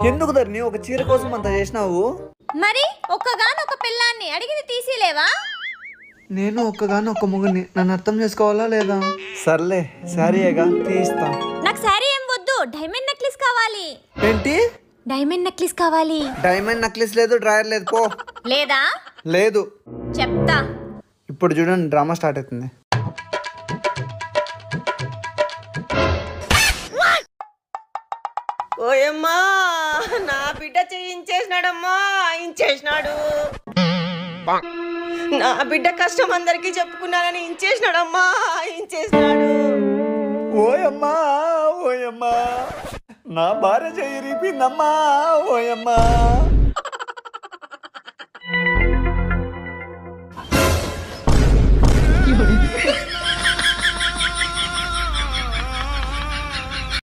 ఎందుకు ధరణి ఒక చీర కోసం అంత చేసినావు? మరి ఒక్కగానొక్క పిల్లాన్ని అడిగింది తీసిలేవా? నేను ఒక్క మొగుని, నన్ను అర్థం చేసుకోవాలా లేదా? సర్లే శారీగా తీస్తా. నాకు శారీ ఏం వద్దు, డైమండ్ నెక్లెస్ కావాలి. ఏంటి? డైమండ్ నెక్లెస్ కావాలి. డైమండ్ నెక్లెస్ లేదు, డ్రాయర్ లేదు, పో. లేదా? లేదు. చెప్తా. ఇప్పుడు చూడండి డ్రామా స్టార్ట్ అవుతుంది. ఓయమ్మా, నా బిడ్డ చేయించేసినాడమ్మా, ఇంచేసినాడు. నా బిడ్డ కష్టం అందరికి చెప్పుకున్నానని ఇంచేసినాడమ్మా, ఇంచేసినాడు. ఓయమ్మా ఓయమ్మా, నా భార్య చెయ్యి రీపిందమ్మా. ఓయమ్మా